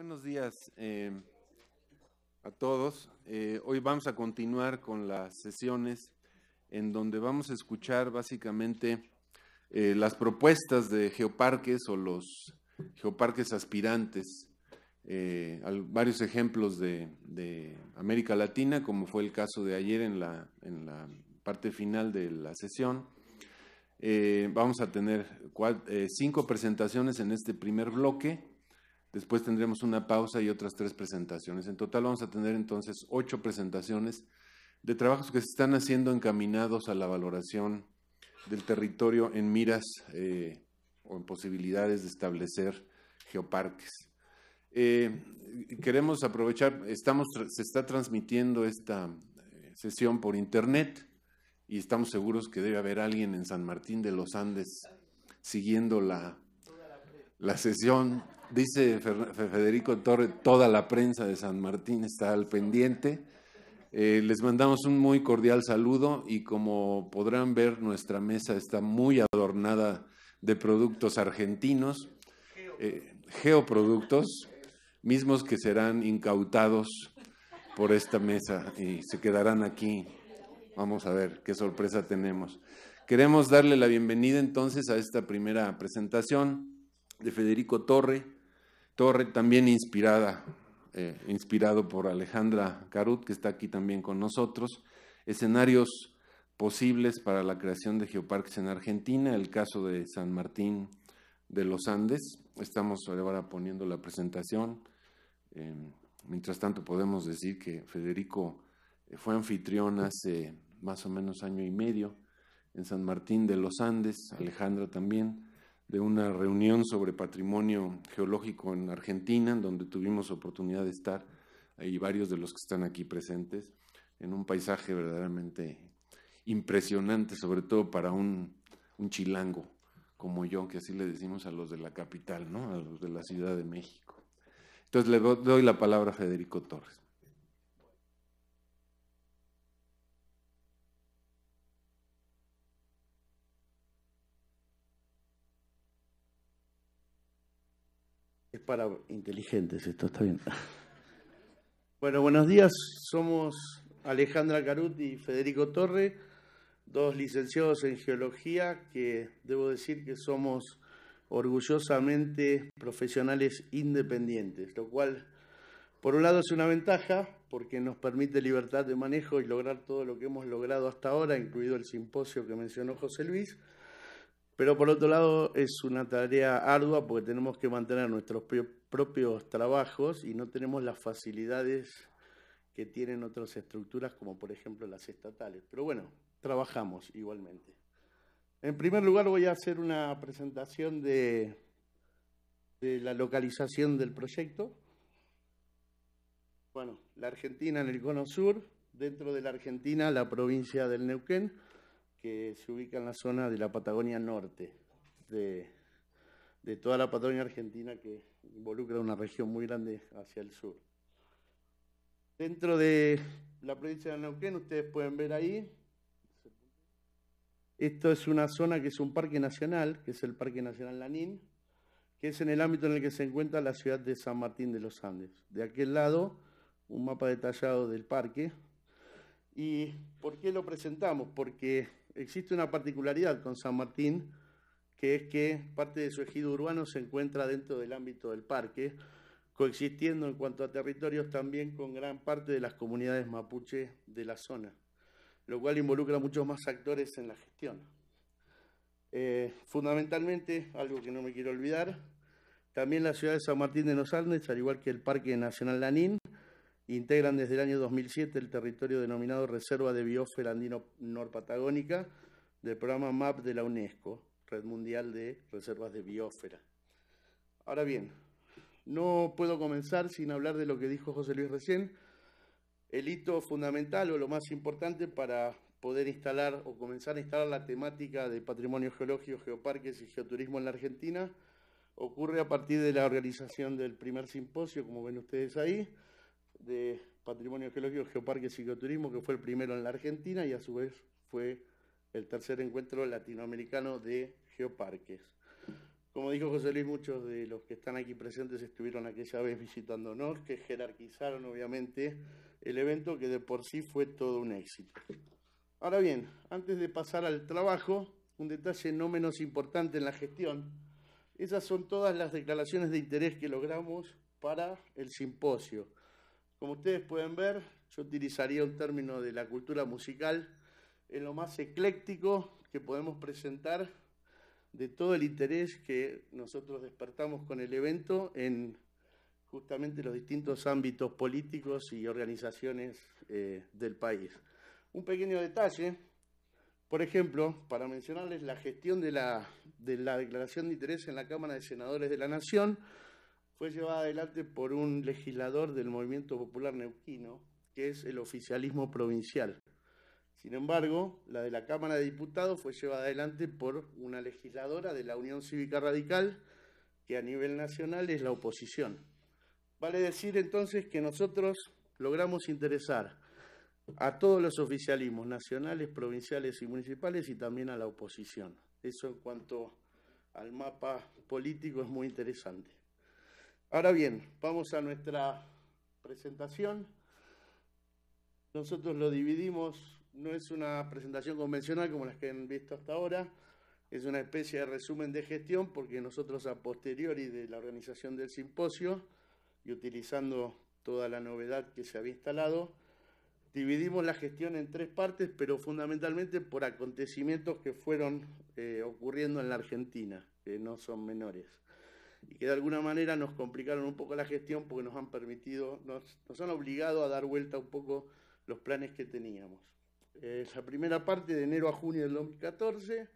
Buenos días a todos. Hoy vamos a continuar con las sesiones en donde vamos a escuchar básicamente las propuestas de geoparques o los geoparques aspirantes, varios ejemplos de América Latina, como fue el caso de ayer en la parte final de la sesión. Vamos a tener 5 presentaciones en este primer bloque. Después tendremos una pausa y otras 3 presentaciones. En total vamos a tener entonces 8 presentaciones de trabajos que se están haciendo encaminados a la valoración del territorio en miras o en posibilidades de establecer geoparques. Queremos aprovechar, se está transmitiendo esta sesión por internet y estamos seguros que debe haber alguien en San Martín de los Andes siguiendo la sesión. Dice Federico Torre, toda la prensa de San Martín está al pendiente. Les mandamos un muy cordial saludo y como podrán ver, nuestra mesa está muy adornada de productos argentinos, geoproductos, mismos que serán incautados por esta mesa y se quedarán aquí. Vamos a ver qué sorpresa tenemos. Queremos darle la bienvenida entonces a esta primera presentación de Federico Torre, también inspirado por Alejandra Carut, que está aquí también con nosotros. Escenarios posibles para la creación de geoparques en Argentina, el caso de San Martín de los Andes. Estamos ahora poniendo la presentación. Mientras tanto podemos decir que Federico fue anfitrión hace más o menos año y medio en San Martín de los Andes, Alejandra también, de una reunión sobre patrimonio geológico en Argentina, en donde tuvimos oportunidad de estar, y varios de los que están aquí presentes, en un paisaje verdaderamente impresionante, sobre todo para un chilango como yo, que así le decimos a los de la capital, ¿no? A los de la Ciudad de México. Entonces le doy la palabra a Federico Torres. Es para inteligentes esto, está bien. Bueno, buenos días. Somos Alejandra Carut y Federico Torre, dos licenciados en geología que debo decir que somos orgullosamente profesionales independientes, lo cual por un lado es una ventaja porque nos permite libertad de manejo y lograr todo lo que hemos logrado hasta ahora, incluido el simposio que mencionó José Luis. Pero por otro lado es una tarea ardua porque tenemos que mantener nuestros propios trabajos y no tenemos las facilidades que tienen otras estructuras como por ejemplo las estatales. Pero bueno, trabajamos igualmente. En primer lugar voy a hacer una presentación de la localización del proyecto. Bueno, la Argentina en el cono sur, dentro de la Argentina la provincia del Neuquén, que se ubica en la zona de la Patagonia Norte, de toda la Patagonia Argentina, que involucra una región muy grande hacia el sur. Dentro de la provincia de Neuquén, ustedes pueden ver ahí, esto es una zona que es un parque nacional, que es el Parque Nacional Lanín, que es en el ámbito en el que se encuentra la ciudad de San Martín de los Andes. De aquel lado, un mapa detallado del parque. ¿Y por qué lo presentamos? Porque existe una particularidad con San Martín, que es que parte de su ejido urbano se encuentra dentro del ámbito del parque, coexistiendo en cuanto a territorios también con gran parte de las comunidades mapuche de la zona, lo cual involucra a muchos más actores en la gestión. Fundamentalmente, algo que no me quiero olvidar, también la ciudad de San Martín de los Andes, al igual que el Parque Nacional Lanín, integran desde el año 2007 el territorio denominado Reserva de Biosfera Andino-Norpatagónica del programa MAP de la UNESCO, Red Mundial de Reservas de Biosfera. Ahora bien, no puedo comenzar sin hablar de lo que dijo José Luis recién. El hito fundamental o lo más importante para poder instalar o comenzar a instalar la temática de patrimonio geológico, geoparques y geoturismo en la Argentina ocurre a partir de la organización del primer simposio, como ven ustedes ahí, de patrimonio geológico, geoparques y geoturismo, que fue el primero en la Argentina y a su vez fue el tercer encuentro latinoamericano de geoparques. Como dijo José Luis, muchos de los que están aquí presentes estuvieron aquella vez visitándonos, que jerarquizaron obviamente el evento, que de por sí fue todo un éxito. Ahora bien, antes de pasar al trabajo, un detalle no menos importante en la gestión. Esas son todas las declaraciones de interés que logramos para el simposio. Como ustedes pueden ver, yo utilizaría un término de la cultura musical en lo más ecléctico que podemos presentar de todo el interés que nosotros despertamos con el evento en justamente los distintos ámbitos políticos y organizaciones del país. Un pequeño detalle, por ejemplo, para mencionarles la gestión de la declaración de interés en la Cámara de Senadores de la Nación, fue llevada adelante por un legislador del Movimiento Popular Neuquino, que es el oficialismo provincial. Sin embargo, la de la Cámara de Diputados fue llevada adelante por una legisladora de la Unión Cívica Radical, que a nivel nacional es la oposición. Vale decir entonces que nosotros logramos interesar a todos los oficialismos nacionales, provinciales y municipales y también a la oposición. Eso en cuanto al mapa político es muy interesante. Ahora bien, vamos a nuestra presentación. Nosotros lo dividimos. No es una presentación convencional como las que han visto hasta ahora, es una especie de resumen de gestión porque nosotros a posteriori de la organización del simposio y utilizando toda la novedad que se había instalado, dividimos la gestión en tres partes, pero fundamentalmente por acontecimientos que fueron ocurriendo en la Argentina, que no son menores, y que de alguna manera nos complicaron un poco la gestión porque nos han permitido, nos han obligado a dar vuelta un poco los planes que teníamos. La primera parte de enero a junio del 2014,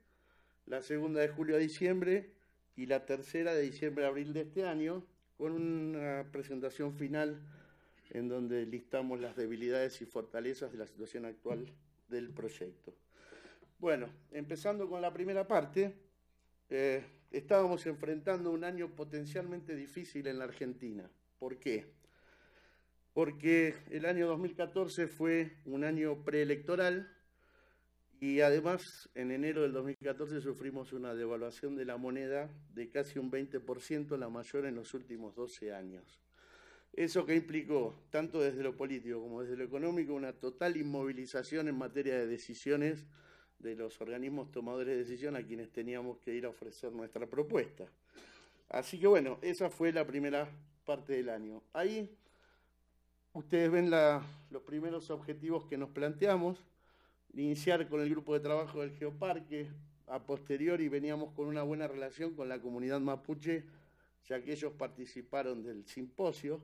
la segunda de julio a diciembre y la tercera de diciembre a abril de este año, con una presentación final en donde listamos las debilidades y fortalezas de la situación actual del proyecto. Bueno, empezando con la primera parte, estábamos enfrentando un año potencialmente difícil en la Argentina. ¿Por qué? Porque el año 2014 fue un año preelectoral y además en enero del 2014 sufrimos una devaluación de la moneda de casi un 20%, la mayor en los últimos 12 años. Eso que implicó, tanto desde lo político como desde lo económico, una total inmovilización en materia de decisiones de los organismos tomadores de decisión a quienes teníamos que ir a ofrecer nuestra propuesta. Así que bueno, esa fue la primera parte del año. Ahí ustedes ven los primeros objetivos que nos planteamos, iniciar con el grupo de trabajo del Geoparque, a posteriori veníamos con una buena relación con la comunidad mapuche, ya que ellos participaron del simposio,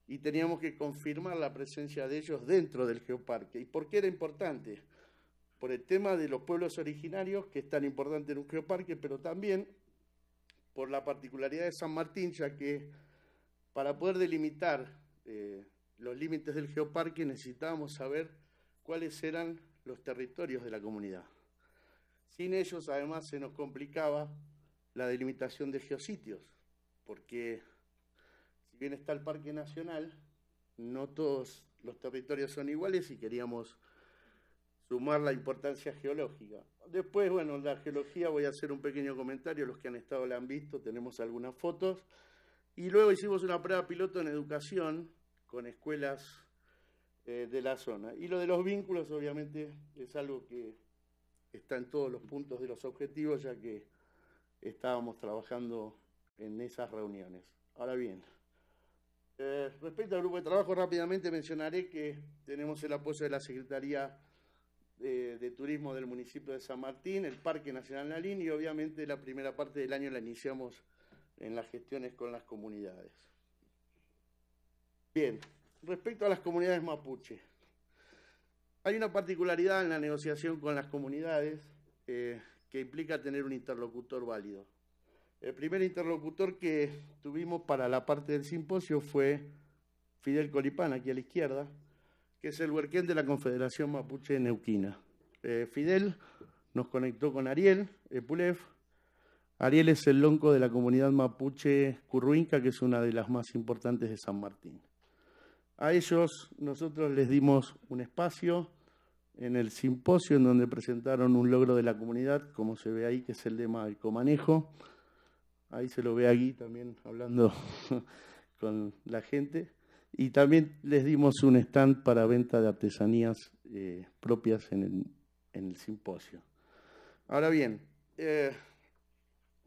y teníamos que confirmar la presencia de ellos dentro del Geoparque. ¿Y por qué era importante? Por el tema de los pueblos originarios, que es tan importante en un Geoparque, pero también por la particularidad de San Martín, ya que para poder delimitar los límites del Geoparque necesitábamos saber cuáles eran los territorios de la comunidad. Sin ellos, además, se nos complicaba la delimitación de geositios, porque si bien está el Parque Nacional, no todos los territorios son iguales y queríamos sumar la importancia geológica. Después, bueno, la geología voy a hacer un pequeño comentario, los que han estado la han visto, tenemos algunas fotos, y luego hicimos una prueba piloto en educación con escuelas de la zona. Y lo de los vínculos, obviamente, es algo que está en todos los puntos de los objetivos, ya que estábamos trabajando en esas reuniones. Ahora bien, respecto al grupo de trabajo, rápidamente mencionaré que tenemos el apoyo de la Secretaría de Turismo del municipio de San Martín, el Parque Nacional Nalín, y obviamente la primera parte del año la iniciamos en las gestiones con las comunidades. Bien, respecto a las comunidades mapuche, hay una particularidad en la negociación con las comunidades que implica tener un interlocutor válido. El primer interlocutor que tuvimos para la parte del simposio fue Fidel Colipán, aquí a la izquierda, que es el huerquén de la Confederación Mapuche Neuquina. Fidel nos conectó con Ariel Epulef. Ariel es el lonco de la comunidad mapuche Curruinca, que es una de las más importantes de San Martín. A ellos nosotros les dimos un espacio en el simposio en donde presentaron un logro de la comunidad, como se ve ahí, que es el lema del comanejo. ahí se lo ve aquí también hablando con la gente. Y también les dimos un stand para venta de artesanías propias en el simposio. Ahora bien,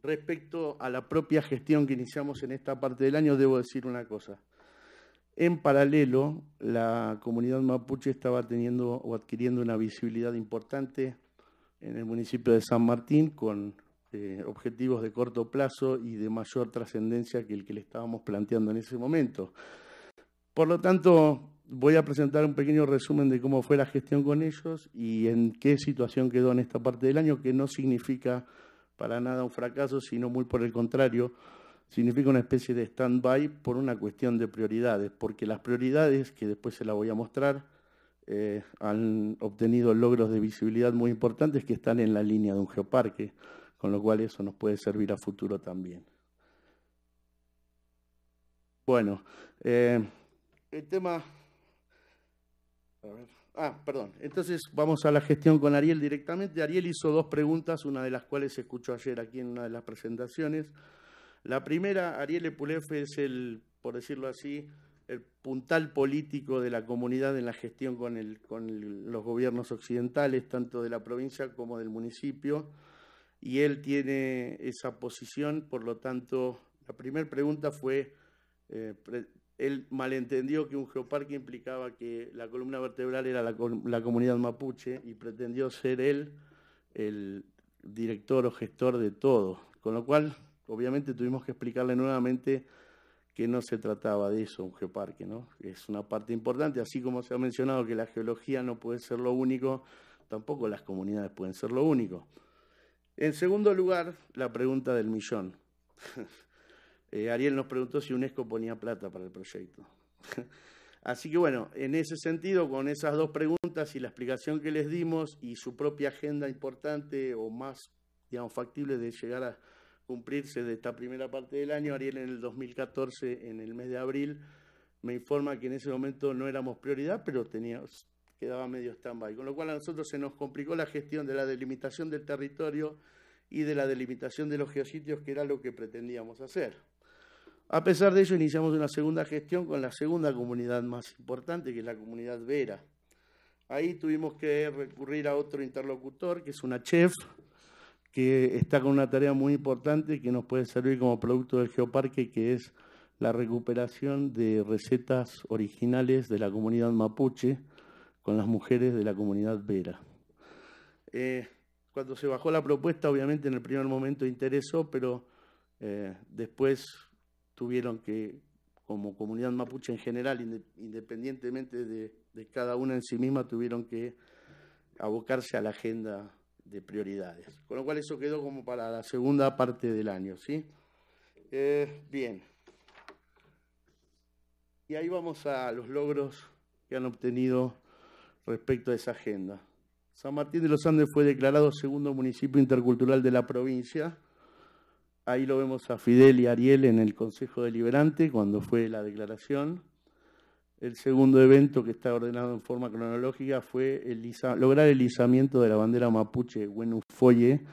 respecto a la propia gestión que iniciamos en esta parte del año, debo decir una cosa. En paralelo, la comunidad mapuche estaba teniendo o adquiriendo una visibilidad importante en el municipio de San Martín con objetivos de corto plazo y de mayor trascendencia que el que le estábamos planteando en ese momento. Por lo tanto, voy a presentar un pequeño resumen de cómo fue la gestión con ellos y en qué situación quedó en esta parte del año, que no significa para nada un fracaso, sino muy por el contrario, significa una especie de stand-by por una cuestión de prioridades, porque las prioridades, que después se las voy a mostrar, han obtenido logros de visibilidad muy importantes que están en la línea de un geoparque, con lo cual eso nos puede servir a futuro también. Bueno, el tema... A ver. Perdón. Entonces vamos a la gestión con Ariel directamente. Ariel hizo dos preguntas, una de las cuales se escuchó ayer aquí en una de las presentaciones. La primera, Ariel Epulefe es el, por decirlo así, el puntal político de la comunidad en la gestión con los gobiernos occidentales, tanto de la provincia como del municipio, y él tiene esa posición. Por lo tanto, la primera pregunta fue... él malentendió que un geoparque implicaba que la columna vertebral era la comunidad mapuche y pretendió ser él el director o gestor de todo. Con lo cual, obviamente, tuvimos que explicarle nuevamente que no se trataba de eso, un geoparque, ¿no? Es una parte importante, así como se ha mencionado que la geología no puede ser lo único, tampoco las comunidades pueden ser lo único. En segundo lugar, la pregunta del millón. Ariel nos preguntó si UNESCO ponía plata para el proyecto. Así que bueno, en ese sentido, con esas dos preguntas y la explicación que les dimos y su propia agenda importante o más, digamos, factible de llegar a cumplirse de esta primera parte del año, Ariel en el 2014, en el mes de abril, me informa que en ese momento no éramos prioridad, pero quedaba medio stand-by. Con lo cual a nosotros se nos complicó la gestión de la delimitación del territorio y de la delimitación de los geositios, que era lo que pretendíamos hacer. A pesar de ello, iniciamos una segunda gestión con la segunda comunidad más importante, que es la comunidad Vera. Ahí tuvimos que recurrir a otro interlocutor, que es una chef, que está con una tarea muy importante que nos puede servir como producto del geoparque, que es la recuperación de recetas originales de la comunidad mapuche con las mujeres de la comunidad Vera. Cuando se bajó la propuesta, obviamente en el primer momento interesó, pero después tuvieron que, como comunidad mapuche en general, independientemente de cada una en sí misma, tuvieron que abocarse a la agenda de prioridades. Con lo cual eso quedó como para la segunda parte del año, ¿sí? Bien. Y ahí vamos a los logros que han obtenido respecto a esa agenda. San Martín de los Andes fue declarado segundo municipio intercultural de la provincia. Ahí lo vemos a Fidel y Ariel en el Consejo Deliberante cuando fue la declaración. El segundo evento, que está ordenado en forma cronológica, fue lograr el izamiento de la bandera mapuche Huenufoye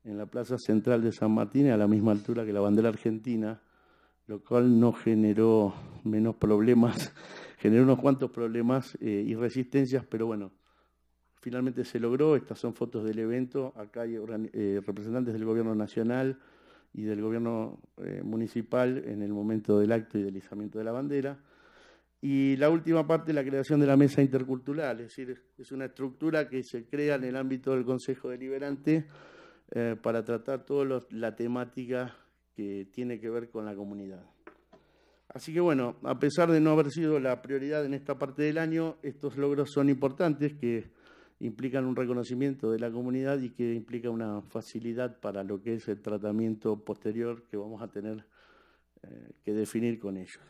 en la plaza central de San Martín, a la misma altura que la bandera argentina, lo cual no generó menos problemas, generó unos cuantos problemas y resistencias, pero bueno, finalmente se logró. Estas son fotos del evento. Acá hay representantes del gobierno nacional y del gobierno municipal en el momento del acto y del izamiento de la bandera. Y la última parte, la creación de la mesa intercultural, es decir, es una estructura que se crea en el ámbito del Consejo Deliberante para tratar toda la temática que tiene que ver con la comunidad. Así que bueno, a pesar de no haber sido la prioridad en esta parte del año, estos logros son importantes, que implican un reconocimiento de la comunidad y que implica una facilidad para lo que es el tratamiento posterior que vamos a tener que definir con ellos.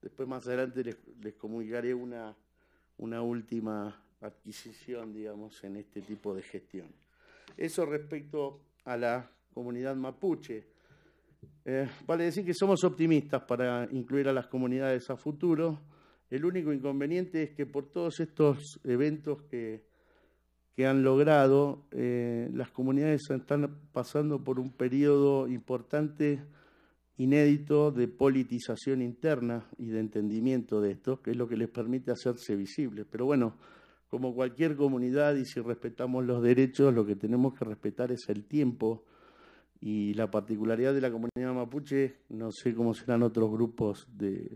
Después más adelante les comunicaré una última adquisición, digamos, en este tipo de gestión. Eso respecto a la comunidad mapuche. Vale decir que somos optimistas para incluir a las comunidades a futuro. El único inconveniente es que por todos estos eventos que han logrado, las comunidades están pasando por un periodo importante inédito de politización interna y de entendimiento de esto, que es lo que les permite hacerse visibles. Pero bueno, como cualquier comunidad, y si respetamos los derechos, lo que tenemos que respetar es el tiempo y la particularidad de la comunidad mapuche. No sé cómo serán otros grupos de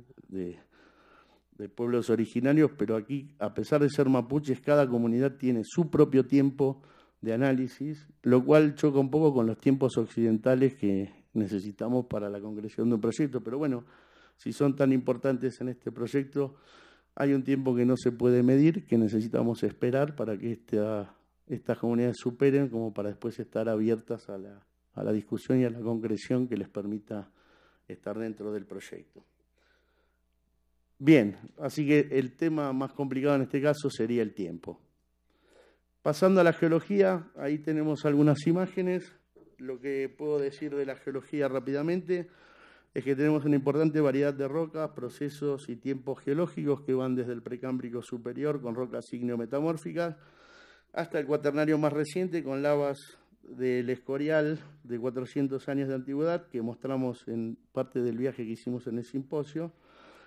pueblos originarios, pero aquí, a pesar de ser mapuches, cada comunidad tiene su propio tiempo de análisis, lo cual choca un poco con los tiempos occidentales que necesitamos para la concreción de un proyecto. Pero bueno, si son tan importantes en este proyecto, hay un tiempo que no se puede medir, que necesitamos esperar para que estas comunidades superen, como para después estar abiertas a la discusión y a la concreción que les permita estar dentro del proyecto. Bien, así que el tema más complicado en este caso sería el tiempo. Pasando a la geología, ahí tenemos algunas imágenes. Lo que puedo decir de la geología rápidamente es que tenemos una importante variedad de rocas, procesos y tiempos geológicos que van desde el precámbrico superior con rocas ígneo-metamórficas hasta el cuaternario más reciente con lavas del Escorial de 400 años de antigüedad, que mostramos en parte del viaje que hicimos en el simposio,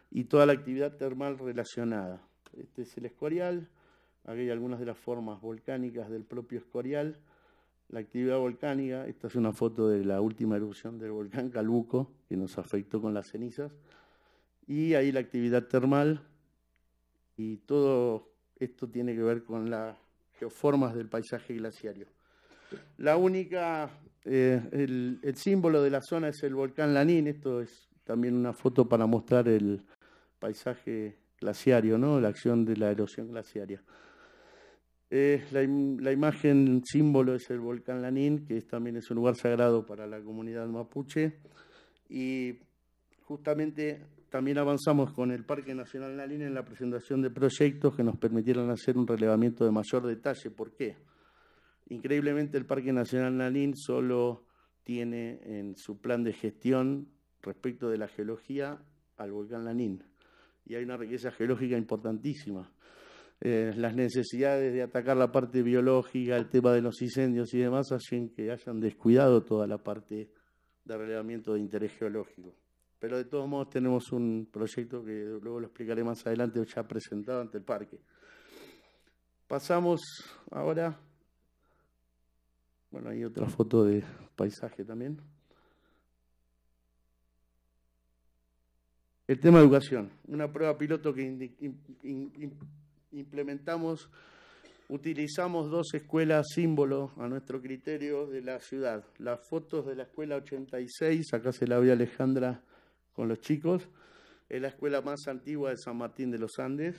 y toda la actividad termal relacionada. Este es el Escorial, aquí hay algunas de las formas volcánicas del propio Escorial. La actividad volcánica, esta es una foto de la última erupción del volcán Calbuco, que nos afectó con las cenizas, y ahí la actividad termal, y todo esto tiene que ver con las geoformas del paisaje glaciario. La única, el símbolo de la zona es el volcán Lanín. Esto es también una foto para mostrar el paisaje glaciario, ¿no? La acción de la erosión glaciaria. La imagen símbolo es el volcán Lanín, que también es un lugar sagrado para la comunidad mapuche. Y justamente también avanzamos con el Parque Nacional Lanín en la presentación de proyectos que nos permitieron hacer un relevamiento de mayor detalle. ¿Por qué? Increíblemente el Parque Nacional Lanín solo tiene en su plan de gestión respecto de la geología al volcán Lanín. Y hay una riqueza geológica importantísima. Las necesidades de atacar la parte biológica, el tema de los incendios y demás, hacen que hayan descuidado toda la parte de relevamiento de interés geológico. Pero de todos modos tenemos un proyecto que luego lo explicaré más adelante, ya presentado ante el parque. Pasamos ahora, bueno, hay otra foto de paisaje también. El tema de educación, una prueba piloto que implementamos. Utilizamos 2 escuelas símbolo a nuestro criterio de la ciudad. Las fotos de la escuela 86, acá se la ve Alejandra con los chicos, es la escuela más antigua de San Martín de los Andes,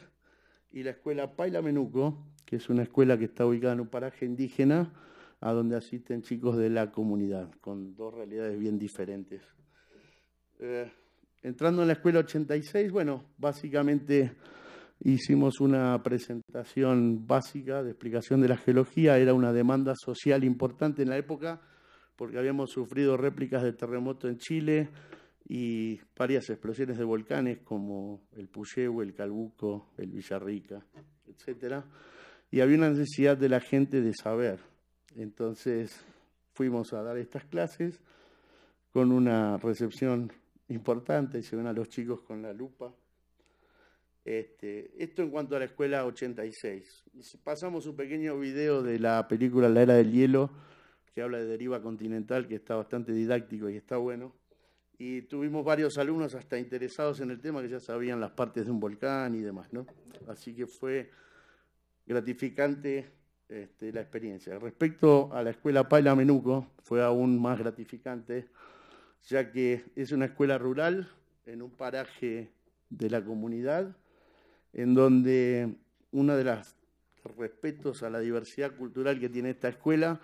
y la escuela Paila Menuco, que es una escuela que está ubicada en un paraje indígena, a donde asisten chicos de la comunidad, con 2 realidades bien diferentes. Entrando en la escuela 86, bueno, básicamente hicimos una presentación básica de explicación de la geología. Era una demanda social importante en la época porque habíamos sufrido réplicas de terremoto en Chile y varias explosiones de volcanes como el Puyehue, el Calbuco, el Villarrica, etcétera. Y había una necesidad de la gente de saber. Entonces fuimos a dar estas clases con una recepción importante, se ven a los chicos con la lupa. Esto en cuanto a la escuela 86. Pasamos un pequeño video de la película La Era del Hielo, que habla de deriva continental, que está bastante didáctico y está bueno. Y tuvimos varios alumnos hasta interesados en el tema, que ya sabían las partes de un volcán y demás, ¿no? Así que fue gratificante la experiencia. Respecto a la escuela Paila Menuco, fue aún más gratificante, ya que es una escuela rural en un paraje de la comunidad, en donde uno de los respetos a la diversidad cultural que tiene esta escuela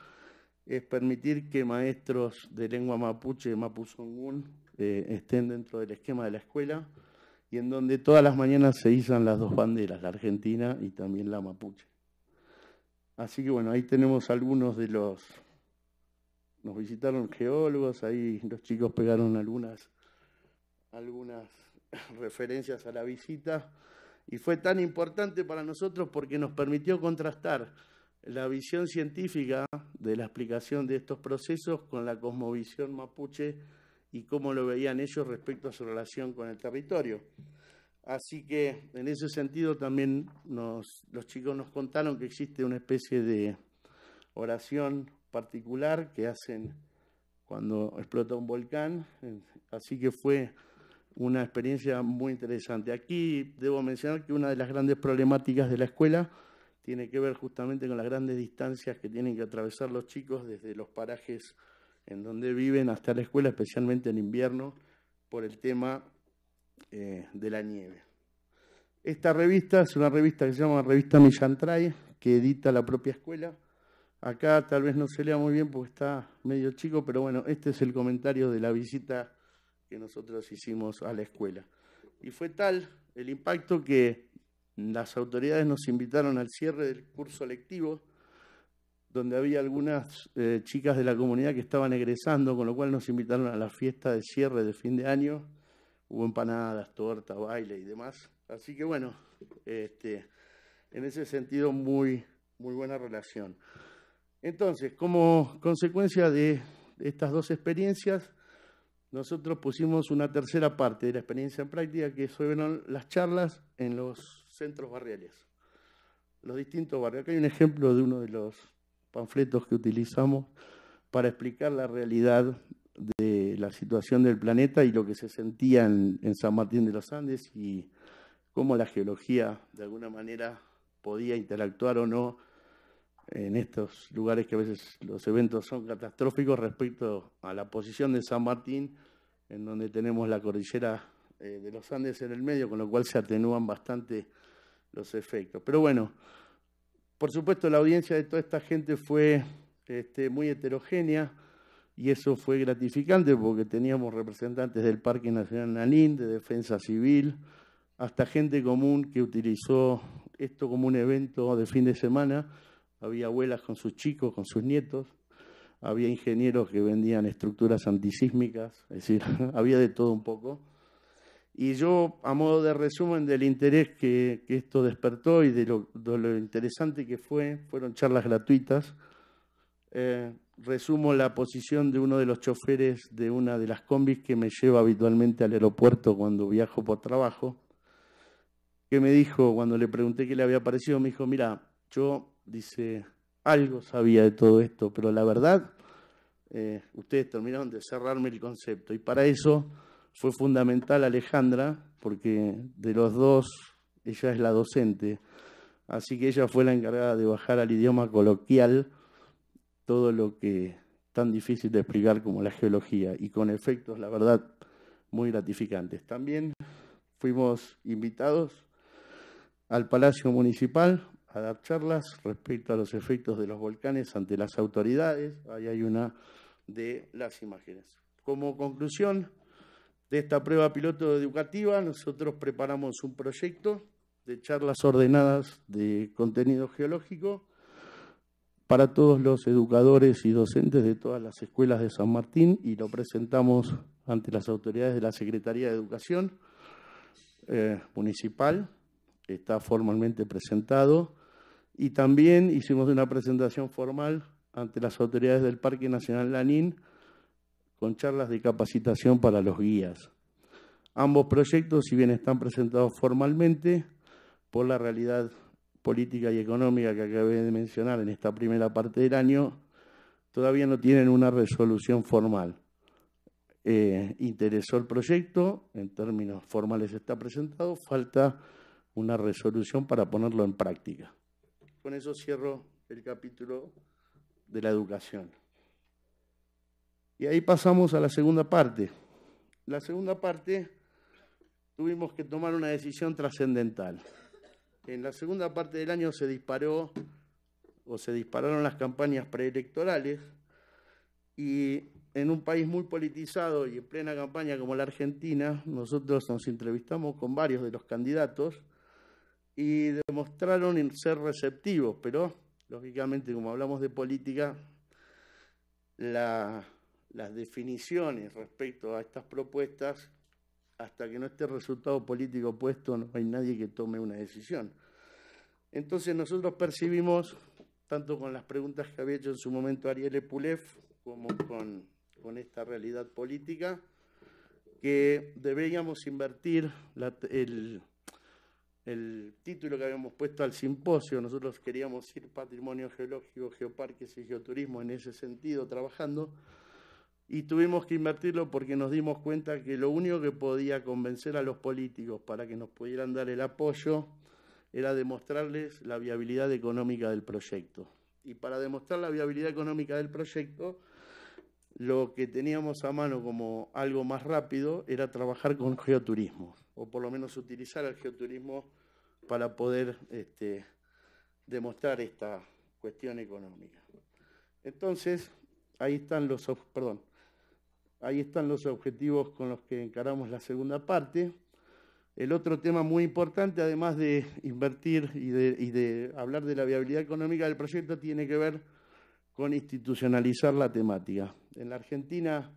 es permitir que maestros de lengua mapuche, mapuzungún, estén dentro del esquema de la escuela, y en donde todas las mañanas se izan las 2 banderas, la argentina y también la mapuche. Así que bueno, ahí tenemos algunos de los... Nos visitaron geólogos, ahí los chicos pegaron algunas referencias a la visita, y fue tan importante para nosotros porque nos permitió contrastar la visión científica de la explicación de estos procesos con la cosmovisión mapuche y cómo lo veían ellos respecto a su relación con el territorio. Así que en ese sentido también los chicos nos contaron que existe una especie de oración particular que hacen cuando explota un volcán, así que fue una experiencia muy interesante. Aquí debo mencionar que una de las grandes problemáticas de la escuela tiene que ver justamente con las grandes distancias que tienen que atravesar los chicos desde los parajes en donde viven hasta la escuela, especialmente en invierno, por el tema de la nieve. Esta revista es una revista que se llama Revista Millantray, que edita la propia escuela. Acá tal vez no se lea muy bien porque está medio chico, pero bueno, este es el comentario de la visita que nosotros hicimos a la escuela. Y fue tal el impacto que las autoridades nos invitaron al cierre del curso lectivo, donde había algunas chicas de la comunidad que estaban egresando, con lo cual nos invitaron a la fiesta de cierre de fin de año. Hubo empanadas, torta, baile y demás. Así que bueno, en ese sentido muy buena relación. Entonces, como consecuencia de estas dos experiencias, nosotros pusimos una tercera parte de la experiencia en práctica, que fueron las charlas en los centros barriales, los distintos barrios. Acá hay un ejemplo de uno de los panfletos que utilizamos para explicar la realidad de la situación del planeta y lo que se sentía en San Martín de los Andes y cómo la geología de alguna manera podía interactuar o no en estos lugares que a veces los eventos son catastróficos respecto a la posición de San Martín, en donde tenemos la cordillera de los Andes en el medio, con lo cual se atenúan bastante los efectos. Pero bueno, por supuesto la audiencia de toda esta gente fue muy heterogénea y eso fue gratificante porque teníamos representantes del Parque Nacional Lanín, de Defensa Civil, hasta gente común que utilizó esto como un evento de fin de semana. Había abuelas con sus chicos, con sus nietos, había ingenieros que vendían estructuras antisísmicas, es decir, había de todo un poco. Y yo, a modo de resumen del interés que esto despertó y de lo interesante que fueron charlas gratuitas, resumo la posición de uno de los choferes de una de las combis que me lleva habitualmente al aeropuerto cuando viajo por trabajo, que me dijo, cuando le pregunté qué le había parecido, me dijo, mira, yo, dice, algo sabía de todo esto, pero la verdad, ustedes terminaron de cerrarme el concepto. Y para eso fue fundamental Alejandra, porque de los dos, ella es la docente, así que ella fue la encargada de bajar al idioma coloquial todo lo que tan difícil de explicar como la geología, y con efectos, la verdad, muy gratificantes. También fuimos invitados al Palacio Municipal a dar charlas respecto a los efectos de los volcanes ante las autoridades. Ahí hay una de las imágenes. Como conclusión de esta prueba piloto educativa, nosotros preparamos un proyecto de charlas ordenadas de contenido geológico para todos los educadores y docentes de todas las escuelas de San Martín y lo presentamos ante las autoridades de la Secretaría de Educación Municipal. Está formalmente presentado, y también hicimos una presentación formal ante las autoridades del Parque Nacional Lanín con charlas de capacitación para los guías. Ambos proyectos, si bien están presentados formalmente, por la realidad política y económica que acabé de mencionar en esta primera parte del año, todavía no tienen una resolución formal. Interesó el proyecto, en términos formales está presentado, falta una resolución para ponerlo en práctica. Con eso cierro el capítulo de la educación. Y ahí pasamos a la segunda parte. La segunda parte tuvimos que tomar una decisión trascendental. En la segunda parte del año se dispararon las campañas preelectorales, y en un país muy politizado y en plena campaña como la Argentina, nosotros nos entrevistamos con varios de los candidatos y demostraron ser receptivos, pero lógicamente, como hablamos de política, las definiciones respecto a estas propuestas, hasta que no esté el resultado político puesto, no hay nadie que tome una decisión. Entonces nosotros percibimos, tanto con las preguntas que había hecho en su momento Ariel Epulef, como con esta realidad política, que deberíamos invertir el título que habíamos puesto al simposio. Nosotros queríamos ir patrimonio geológico, geoparques y geoturismo en ese sentido trabajando, y tuvimos que invertirlo porque nos dimos cuenta que lo único que podía convencer a los políticos para que nos pudieran dar el apoyo era demostrarles la viabilidad económica del proyecto. Y para demostrar la viabilidad económica del proyecto, lo que teníamos a mano como algo más rápido era trabajar con geoturismo, o por lo menos utilizar el geoturismo para poder demostrar esta cuestión económica. Entonces, ahí están los objetivos con los que encaramos la segunda parte. El otro tema muy importante, además de invertir y de hablar de la viabilidad económica del proyecto, tiene que ver con institucionalizar la temática. En la Argentina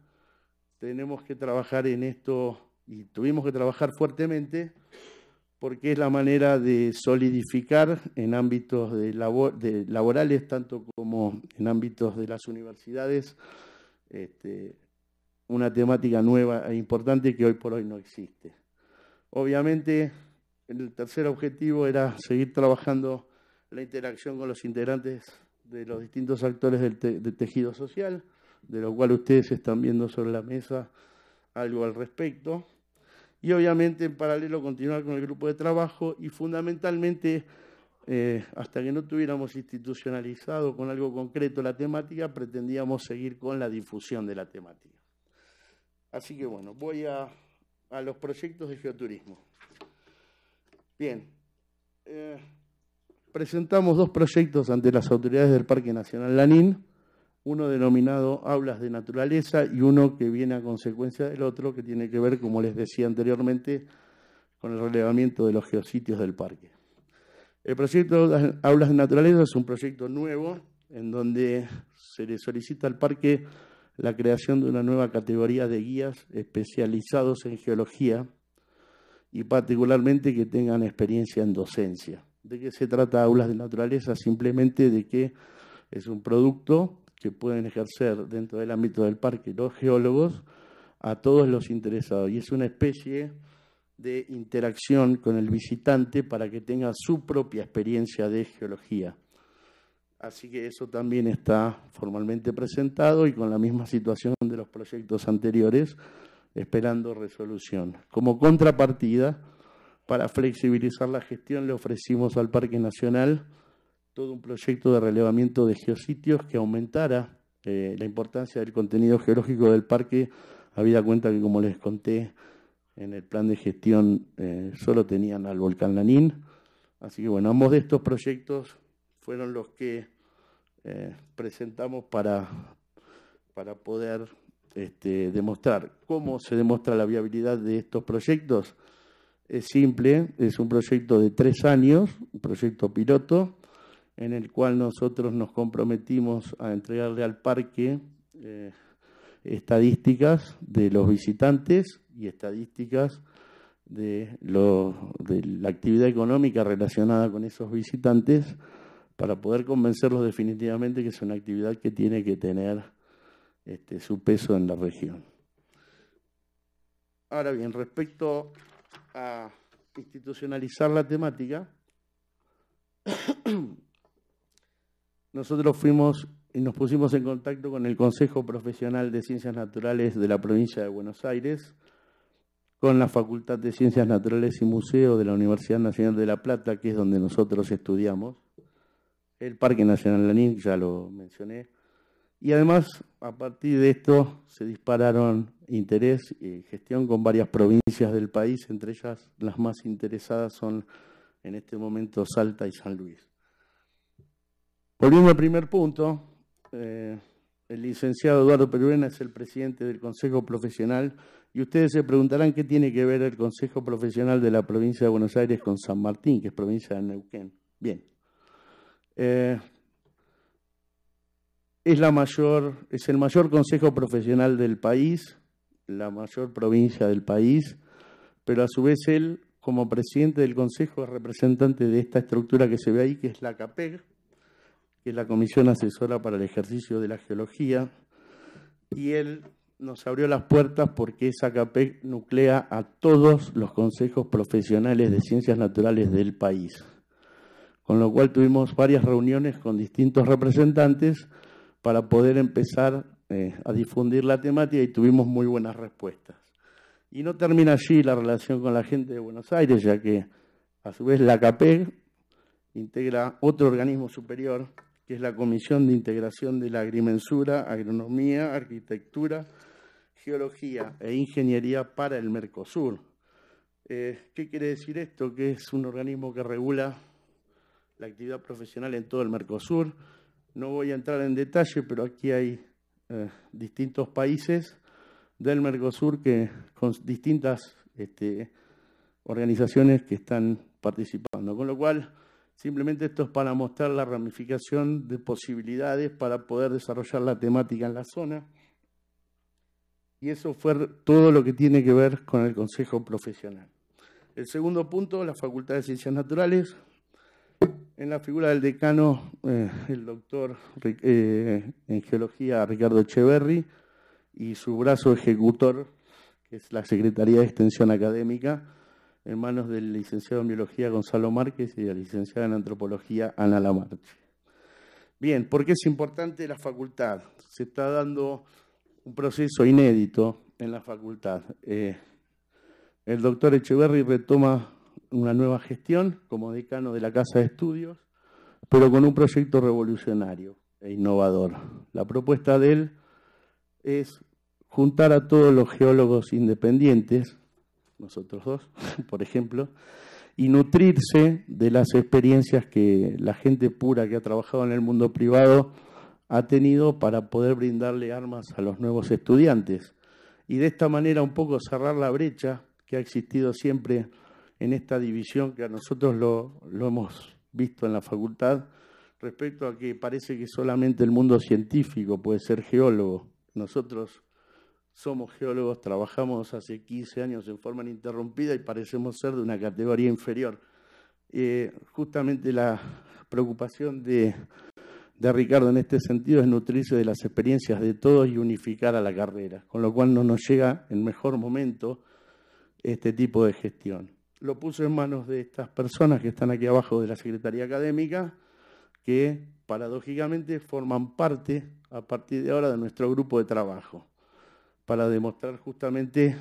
tenemos que trabajar en esto, y tuvimos que trabajar fuertemente, porque es la manera de solidificar en ámbitos laborales, tanto como en ámbitos de las universidades, una temática nueva e importante que hoy por hoy no existe. Obviamente, el tercer objetivo era seguir trabajando la interacción con los integrantes de los distintos actores del tejido social, de lo cual ustedes están viendo sobre la mesa algo al respecto. Y obviamente, en paralelo, continuar con el grupo de trabajo y fundamentalmente, hasta que no tuviéramos institucionalizado con algo concreto la temática, pretendíamos seguir con la difusión de la temática. Así que bueno, voy a los proyectos de geoturismo. Bien, presentamos dos proyectos ante las autoridades del Parque Nacional Lanín, uno denominado Aulas de Naturaleza y uno que viene a consecuencia del otro, que tiene que ver, como les decía anteriormente, con el relevamiento de los geositios del parque. El proyecto Aulas de Naturaleza es un proyecto nuevo en donde se le solicita al parque la creación de una nueva categoría de guías especializados en geología y particularmente que tengan experiencia en docencia. ¿De qué se trata Aulas de Naturaleza? Simplemente de que es un producto que pueden ejercer dentro del ámbito del parque los geólogos a todos los interesados, y es una especie de interacción con el visitante para que tenga su propia experiencia de geología. Así que eso también está formalmente presentado y con la misma situación de los proyectos anteriores, esperando resolución. Como contrapartida, para flexibilizar la gestión, le ofrecimos al Parque Nacional todo un proyecto de relevamiento de geositios que aumentara la importancia del contenido geológico del parque, habida cuenta que, como les conté, en el plan de gestión solo tenían al volcán Lanín. Así que bueno, ambos de estos proyectos fueron los que presentamos para poder demostrar. ¿Cómo se demuestra la viabilidad de estos proyectos? Es simple, es un proyecto de 3 años, un proyecto piloto, en el cual nosotros nos comprometimos a entregarle al parque estadísticas de los visitantes y estadísticas de la actividad económica relacionada con esos visitantes, para poder convencerlos definitivamente que es una actividad que tiene que tener su peso en la región. Ahora bien, respecto a institucionalizar la temática, nosotros fuimos y nos pusimos en contacto con el Consejo Profesional de Ciencias Naturales de la provincia de Buenos Aires, con la Facultad de Ciencias Naturales y Museo de la Universidad Nacional de La Plata, que es donde nosotros estudiamos, el Parque Nacional Lanín, ya lo mencioné, y además, a partir de esto, se dispararon interés y gestión con varias provincias del país, entre ellas las más interesadas son en este momento Salta y San Luis. Volviendo al primer punto, el licenciado Eduardo Perurena es el presidente del Consejo Profesional, y ustedes se preguntarán qué tiene que ver el Consejo Profesional de la provincia de Buenos Aires con San Martín, que es provincia de Neuquén. Bien. Es el mayor consejo profesional del país, la mayor provincia del país, pero a su vez él, como presidente del consejo, es representante de esta estructura que se ve ahí, que es la CAPEG, que es la Comisión Asesora para el Ejercicio de la Geología, y él nos abrió las puertas porque esa CAPEC nuclea a todos los consejos profesionales de ciencias naturales del país. Con lo cual tuvimos varias reuniones con distintos representantes para poder empezar a difundir la temática y tuvimos muy buenas respuestas. Y no termina allí la relación con la gente de Buenos Aires, ya que a su vez la CAPEC integra otro organismo superior, que es la Comisión de Integración de la Agrimensura, Agronomía, Arquitectura, Geología e Ingeniería para el Mercosur. ¿Qué quiere decir esto? Que es un organismo que regula la actividad profesional en todo el Mercosur. No voy a entrar en detalle, pero aquí hay distintos países del Mercosur con distintas organizaciones que están participando. Con lo cual, simplemente esto es para mostrar la ramificación de posibilidades para poder desarrollar la temática en la zona. Y eso fue todo lo que tiene que ver con el Consejo Profesional. El segundo punto, la Facultad de Ciencias Naturales. En la figura del decano, el doctor en Geología, Ricardo Echeverri, y su brazo ejecutor, que es la Secretaría de Extensión Académica, en manos del licenciado en Biología Gonzalo Márquez y de la licenciada en Antropología Ana Lamarche. Bien, ¿por qué es importante la facultad? Se está dando un proceso inédito en la facultad. El doctor Echeverri retoma una nueva gestión como decano de la Casa de Estudios, pero con un proyecto revolucionario e innovador. La propuesta de él es juntar a todos los geólogos independientes, nosotros dos, por ejemplo, y nutrirse de las experiencias que la gente pura que ha trabajado en el mundo privado ha tenido para poder brindarle armas a los nuevos estudiantes. Y de esta manera un poco cerrar la brecha que ha existido siempre en esta división, que a nosotros lo hemos visto en la facultad, respecto a que parece que solamente el mundo científico puede ser geólogo. Nosotros somos geólogos, trabajamos hace 15 años en forma ininterrumpida y parecemos ser de una categoría inferior. Justamente la preocupación de Ricardo en este sentido es nutrirse de las experiencias de todos y unificar a la carrera, con lo cual no nos llega en mejor momento este tipo de gestión. Lo puso en manos de estas personas que están aquí abajo de la Secretaría Académica, que paradójicamente forman parte a partir de ahora de nuestro grupo de trabajo, para demostrar justamente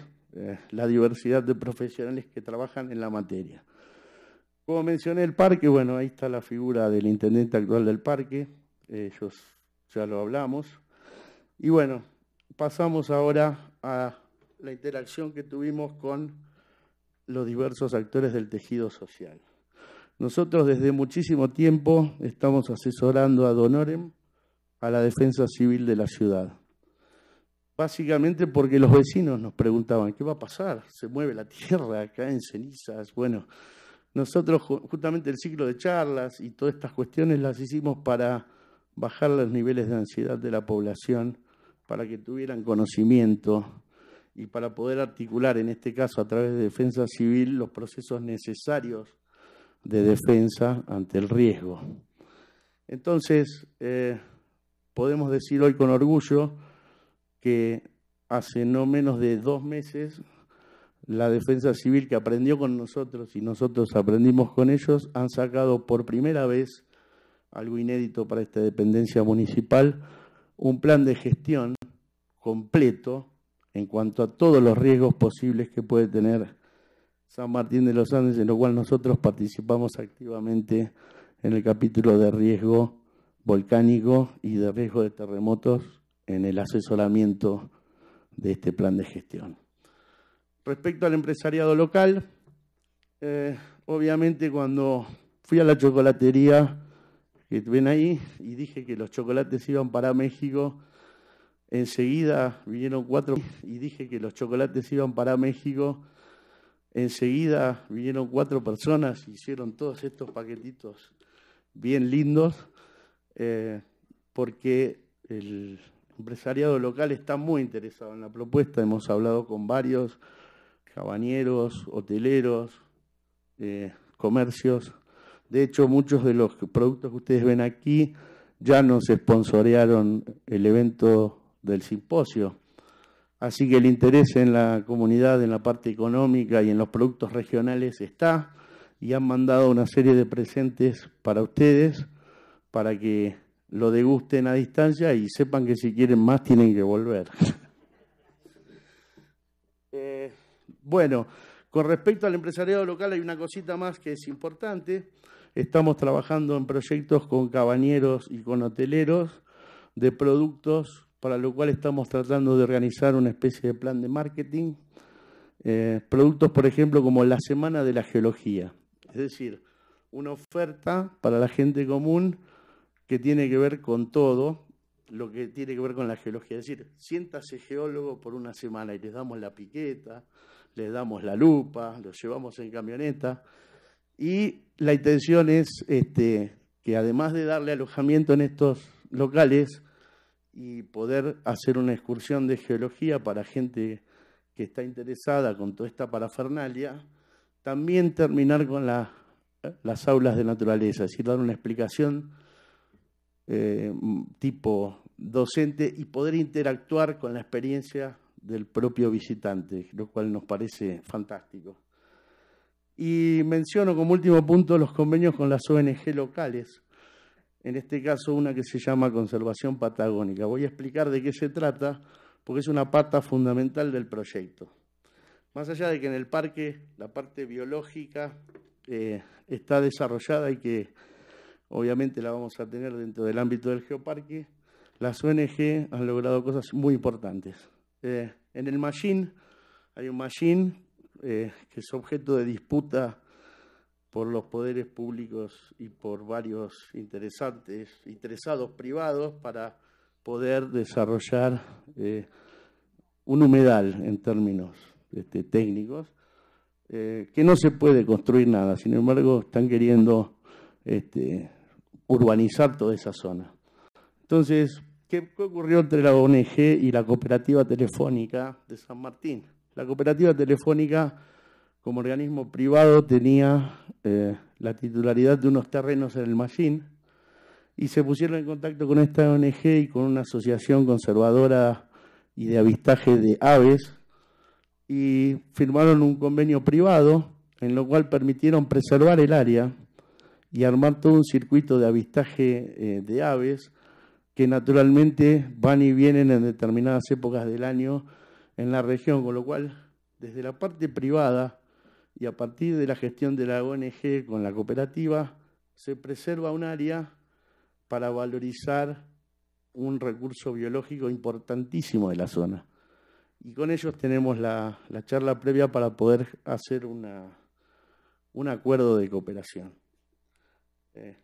la diversidad de profesionales que trabajan en la materia. Como mencioné el parque, bueno, ahí está la figura del intendente actual del parque, ellos ya lo hablamos. Y bueno, pasamos ahora a la interacción que tuvimos con los diversos actores del tejido social. Nosotros desde muchísimo tiempo estamos asesorando a Donorem, a la defensa civil de la ciudad. Básicamente porque los vecinos nos preguntaban, ¿qué va a pasar? ¿Se mueve la tierra? ¿Caen cenizas? Bueno, nosotros justamente el ciclo de charlas y todas estas cuestiones las hicimos para bajar los niveles de ansiedad de la población, para que tuvieran conocimiento y para poder articular, en este caso a través de defensa civil, los procesos necesarios de defensa ante el riesgo. Entonces, podemos decir hoy con orgullo que hace no menos de 2 meses la defensa civil que aprendió con nosotros y nosotros aprendimos con ellos han sacado por primera vez, algo inédito para esta dependencia municipal, un plan de gestión completo en cuanto a todos los riesgos posibles que puede tener San Martín de los Andes, en lo cual nosotros participamos activamente en el capítulo de riesgo volcánico y de riesgo de terremotos en el asesoramiento de este plan de gestión. Respecto al empresariado local, obviamente cuando fui a la chocolatería que ven ahí y dije que los chocolates iban para México, enseguida vinieron 4 personas, hicieron todos estos paquetitos bien lindos, porque el empresariado local está muy interesado en la propuesta. Hemos hablado con varios cabañeros, hoteleros, comercios. De hecho, muchos de los productos que ustedes ven aquí ya nos sponsorearon el evento del simposio. Así que el interés en la comunidad, en la parte económica y en los productos regionales está, y han mandado una serie de presentes para ustedes, para que lo degusten a distancia y sepan que si quieren más tienen que volver. Bueno, con respecto al empresariado local hay una cosita más que es importante. Estamos trabajando en proyectos con cabañeros y con hoteleros de productos, para lo cual estamos tratando de organizar una especie de plan de marketing. Productos, por ejemplo, como la Semana de la Geología. Es decir, una oferta para la gente común que tiene que ver con todo lo que tiene que ver con la geología. Es decir, siéntase geólogo por una semana y les damos la piqueta, les damos la lupa, los llevamos en camioneta. Y la intención es que además de darle alojamiento en estos locales y poder hacer una excursión de geología para gente que está interesada con toda esta parafernalia, también terminar con las aulas de naturaleza, es decir, dar una explicación tipo docente y poder interactuar con la experiencia del propio visitante, lo cual nos parece fantástico. Y menciono como último punto los convenios con las ONG locales, en este caso una que se llama Conservación Patagónica. Voy a explicar de qué se trata, porque es una pata fundamental del proyecto. Más allá de que en el parque la parte biológica está desarrollada y que obviamente la vamos a tener dentro del ámbito del geoparque, las ONG han logrado cosas muy importantes. En el Mallín hay un Mallín que es objeto de disputa por los poderes públicos y por varios interesados privados para poder desarrollar un humedal en términos técnicos, que no se puede construir nada. Sin embargo, están queriendo urbanizar toda esa zona. Entonces, ¿qué ocurrió entre la ONG y la Cooperativa Telefónica de San Martín? La Cooperativa Telefónica, como organismo privado, tenía la titularidad de unos terrenos en el Mallín y se pusieron en contacto con esta ONG y con una asociación conservadora y de avistaje de aves y firmaron un convenio privado en lo cual permitieron preservar el área y armar todo un circuito de avistaje de aves que naturalmente van y vienen en determinadas épocas del año en la región, con lo cual desde la parte privada y a partir de la gestión de la ONG con la cooperativa se preserva un área para valorizar un recurso biológico importantísimo de la zona. Y con ellos tenemos la charla previa para poder hacer un acuerdo de cooperación,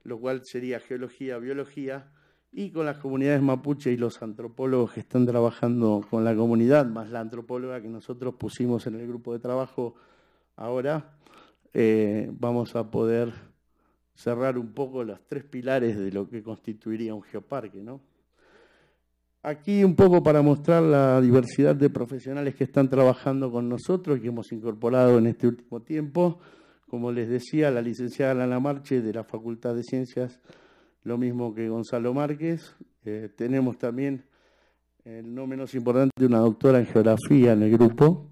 lo cual sería geología, biología, y con las comunidades mapuche y los antropólogos que están trabajando con la comunidad, más la antropóloga que nosotros pusimos en el grupo de trabajo ahora, vamos a poder cerrar un poco los tres pilares de lo que constituiría un geoparque, ¿no? Aquí un poco para mostrar la diversidad de profesionales que están trabajando con nosotros y que hemos incorporado en este último tiempo. Como les decía, la licenciada Lana Marche de la Facultad de Ciencias, lo mismo que Gonzalo Márquez. Tenemos también, no menos importante, una doctora en geografía en el grupo.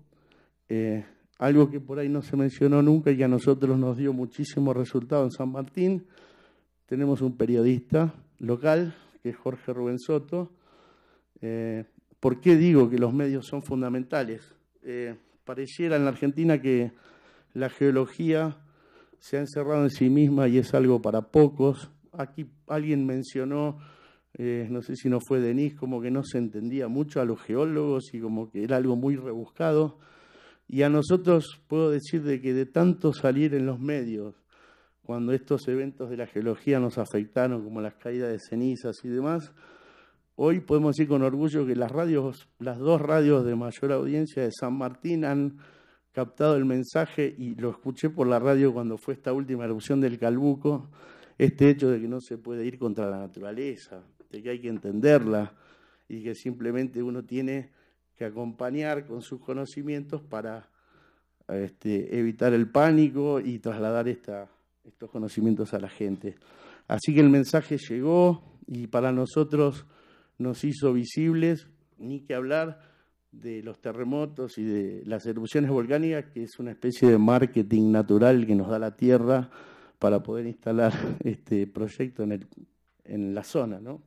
Algo que por ahí no se mencionó nunca y que a nosotros nos dio muchísimo resultado en San Martín. Tenemos un periodista local, que es Jorge Rubén Soto. ¿Por qué digo que los medios son fundamentales? Pareciera en la Argentina que la geología se ha encerrado en sí misma y es algo para pocos. Aquí alguien mencionó, no sé si no fue Denis, como que no se entendía mucho a los geólogos y como que era algo muy rebuscado. Y a nosotros puedo decir de que de tanto salir en los medios, cuando estos eventos de la geología nos afectaron, como las caídas de cenizas y demás, hoy podemos decir con orgullo que las dos radios de mayor audiencia de San Martín han captado el mensaje, y lo escuché por la radio cuando fue esta última erupción del Calbuco, este hecho de que no se puede ir contra la naturaleza, de que hay que entenderla y que simplemente uno tiene que acompañar con sus conocimientos para evitar el pánico y trasladar estos conocimientos a la gente. Así que el mensaje llegó y para nosotros nos hizo visibles, ni que hablar, de los terremotos y de las erupciones volcánicas, que es una especie de marketing natural que nos da la Tierra para poder instalar este proyecto en la zona, ¿no?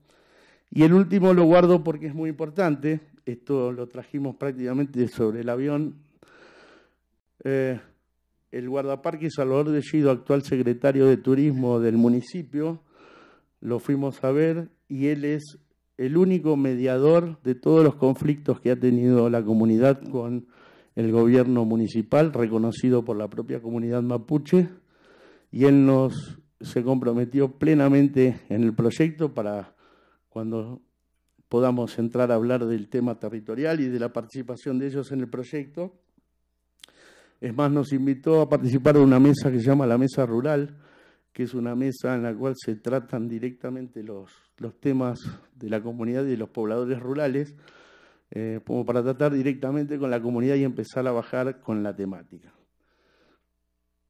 Y el último lo guardo porque es muy importante. Esto lo trajimos prácticamente sobre el avión. El guardaparque Salvador de Gido, actual secretario de Turismo del municipio, lo fuimos a ver y él es el único mediador de todos los conflictos que ha tenido la comunidad con el gobierno municipal, reconocido por la propia comunidad mapuche, y él se comprometió plenamente en el proyecto para cuando podamos entrar a hablar del tema territorial y de la participación de ellos en el proyecto. Es más, nos invitó a participar de una mesa que se llama la Mesa Rural, que es una mesa en la cual se tratan directamente los temas de la comunidad y de los pobladores rurales, como para tratar directamente con la comunidad y empezar a bajar con la temática.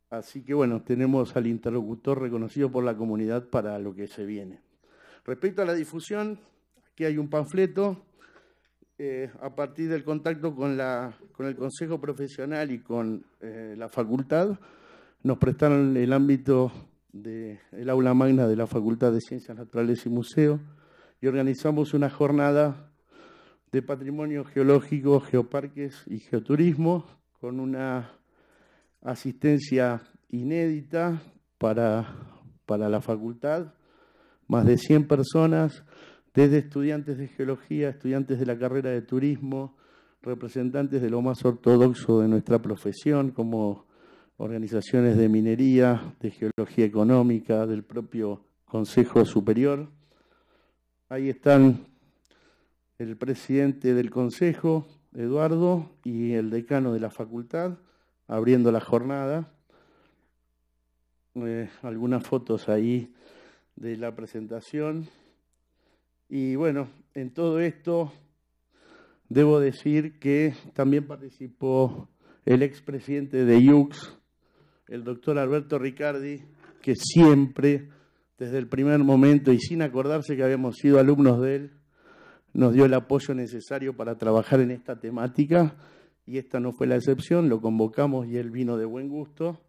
Así que bueno, tenemos al interlocutor reconocido por la comunidad para lo que se viene. Respecto a la difusión, aquí hay un panfleto. A partir del contacto con el Consejo Profesional y con la facultad, nos prestaron el ámbito del aula magna de la Facultad de Ciencias Naturales y Museo y organizamos una jornada de patrimonio geológico, geoparques y geoturismo con una asistencia inédita para la facultad, más de 100 personas, desde estudiantes de geología, estudiantes de la carrera de turismo, representantes de lo más ortodoxo de nuestra profesión, como organizaciones de minería, de geología económica, del propio Consejo Superior. Ahí están el presidente del Consejo, Eduardo, y el decano de la facultad, abriendo la jornada. Algunas fotos ahí de la presentación. Y bueno, en todo esto debo decir que también participó el expresidente de IUCS, el doctor Alberto Riccardi, que siempre, desde el primer momento y sin acordarse que habíamos sido alumnos de él, nos dio el apoyo necesario para trabajar en esta temática, y esta no fue la excepción. Lo convocamos y él vino de buen gusto,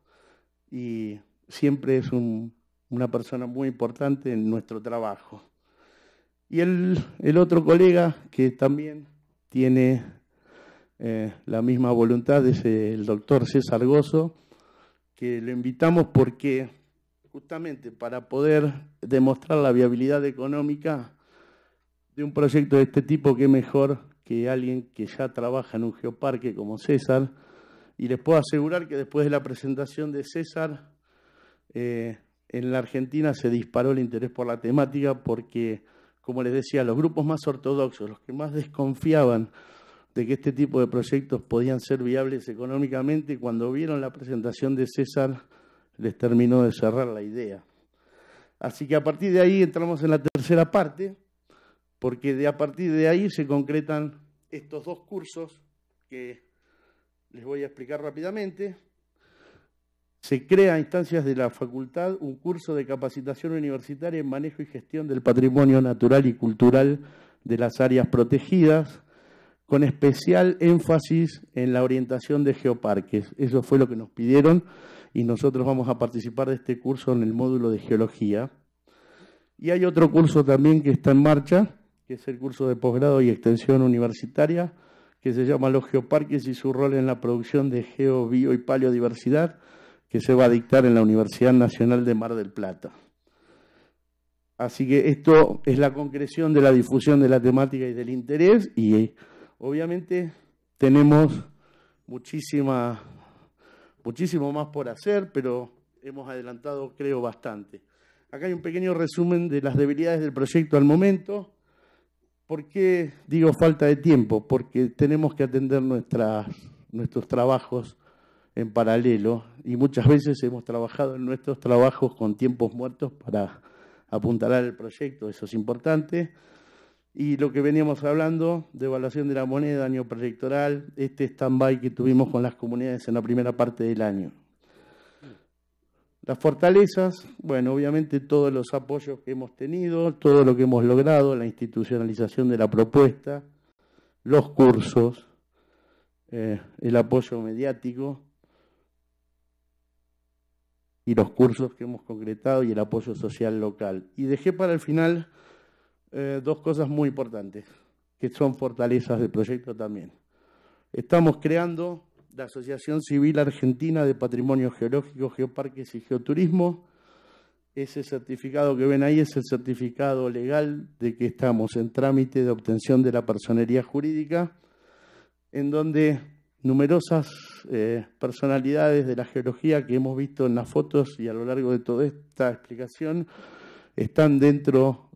y siempre es una persona muy importante en nuestro trabajo. Y el otro colega que también tiene la misma voluntad es el doctor César Gozo, que lo invitamos porque justamente para poder demostrar la viabilidad económica de un proyecto de este tipo, qué mejor que alguien que ya trabaja en un geoparque como César. Y les puedo asegurar que después de la presentación de César, en la Argentina se disparó el interés por la temática porque, como les decía, los grupos más ortodoxos, los que más desconfiaban de que este tipo de proyectos podían ser viables económicamente, cuando vieron la presentación de César, les terminó de cerrar la idea. Así que a partir de ahí entramos en la tercera parte, porque a partir de ahí se concretan estos dos cursos que les voy a explicar rápidamente. Se crea a instancias de la facultad un curso de capacitación universitaria en manejo y gestión del patrimonio natural y cultural de las áreas protegidas, con especial énfasis en la orientación de geoparques. Eso fue lo que nos pidieron y nosotros vamos a participar de este curso en el módulo de geología. Y hay otro curso también que está en marcha, que es el curso de posgrado y extensión universitaria, que se llama Los geoparques y su rol en la producción de geo, bio y paleodiversidad, que se va a dictar en la Universidad Nacional de Mar del Plata. Así que esto es la concreción de la difusión de la temática y del interés, y obviamente tenemos muchísimo más por hacer, pero hemos adelantado, creo, bastante. Acá hay un pequeño resumen de las debilidades del proyecto al momento. ¿Por qué digo falta de tiempo? Porque tenemos que atender nuestros trabajos en paralelo, y muchas veces hemos trabajado en nuestros trabajos con tiempos muertos para apuntalar el proyecto. Eso es importante. Y lo que veníamos hablando de evaluación de la moneda, año proyectoral, este stand-by que tuvimos con las comunidades en la primera parte del año. Las fortalezas, bueno, obviamente todos los apoyos que hemos tenido, todo lo que hemos logrado, la institucionalización de la propuesta, los cursos, el apoyo mediático y los cursos que hemos concretado y el apoyo social local. Y dejé para el final dos cosas muy importantes, que son fortalezas del proyecto también. Estamos creando la Asociación Civil Argentina de Patrimonio Geológico, Geoparques y Geoturismo. Ese certificado que ven ahí es el certificado legal de que estamos en trámite de obtención de la personería jurídica, en donde numerosas personalidades de la geología que hemos visto en las fotos y a lo largo de toda esta explicación están dentro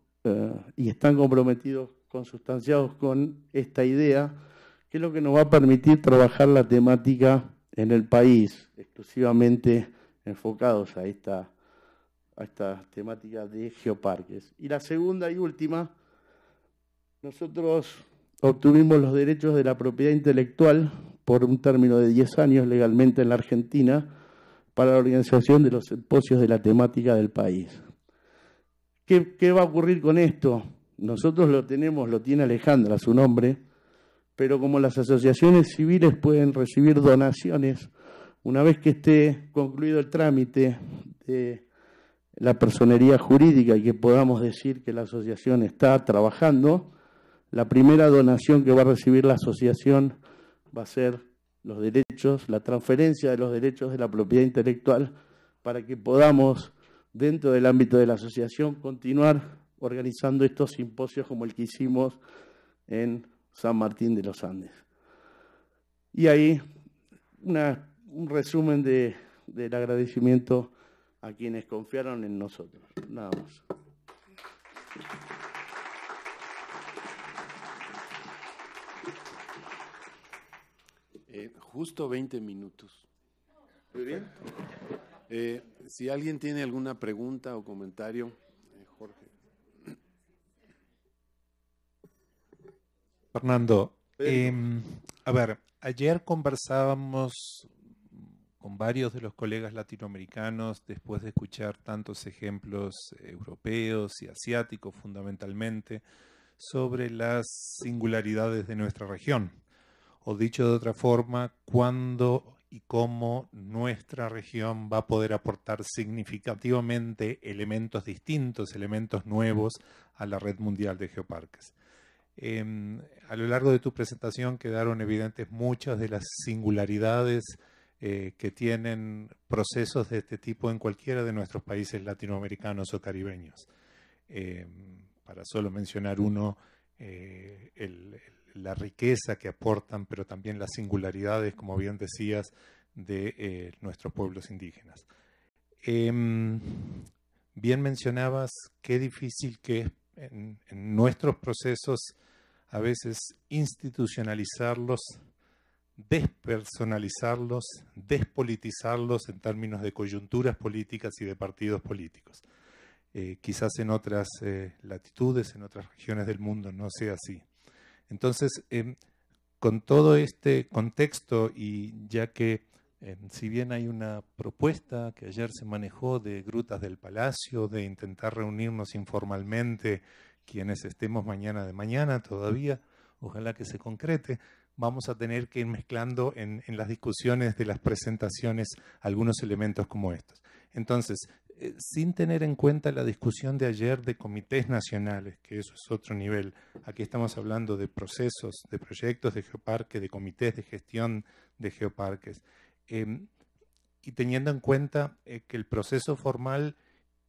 y están comprometidos, consustanciados con esta idea, que es lo que nos va a permitir trabajar la temática en el país, exclusivamente enfocados a esta temática de geoparques. Y la segunda y última, nosotros obtuvimos los derechos de la propiedad intelectual por un término de 10 años legalmente en la Argentina para la organización de los simposios de la temática del país. ¿Qué va a ocurrir con esto? Nosotros lo tiene Alejandra, su nombre, pero como las asociaciones civiles pueden recibir donaciones, una vez que esté concluido el trámite de la personería jurídica y que podamos decir que la asociación está trabajando, la primera donación que va a recibir la asociación va a ser los derechos, la transferencia de los derechos de la propiedad intelectual para que podamos, dentro del ámbito de la asociación, continuar organizando estos simposios como el que hicimos en San Martín de los Andes. Y ahí un resumen del agradecimiento a quienes confiaron en nosotros. Nada más. Justo 20 minutos. Muy bien. Si alguien tiene alguna pregunta o comentario, Jorge. Fernando, a ver, ayer conversábamos con varios de los colegas latinoamericanos después de escuchar tantos ejemplos europeos y asiáticos fundamentalmente sobre las singularidades de nuestra región. O dicho de otra forma, cuándo y cómo nuestra región va a poder aportar significativamente elementos distintos, elementos nuevos a la red mundial de geoparques. A lo largo de tu presentación quedaron evidentes muchas de las singularidades que tienen procesos de este tipo en cualquiera de nuestros países latinoamericanos o caribeños. Para solo mencionar uno, la riqueza que aportan, pero también las singularidades, como bien decías, de nuestros pueblos indígenas. Bien mencionabas qué difícil que es en nuestros procesos a veces institucionalizarlos, despersonalizarlos, despolitizarlos en términos de coyunturas políticas y de partidos políticos. Quizás en otras latitudes, en otras regiones del mundo no sea así. Entonces, con todo este contexto y ya que si bien hay una propuesta que ayer se manejó de Grutas del Palacio, de intentar reunirnos informalmente quienes estemos mañana todavía, ojalá que se concrete, vamos a tener que ir mezclando en las discusiones de las presentaciones algunos elementos como estos. Entonces, sin tener en cuenta la discusión de ayer de comités nacionales, que eso es otro nivel, aquí estamos hablando de procesos, de proyectos de geoparque, de comités de gestión de geoparques, y teniendo en cuenta que el proceso formal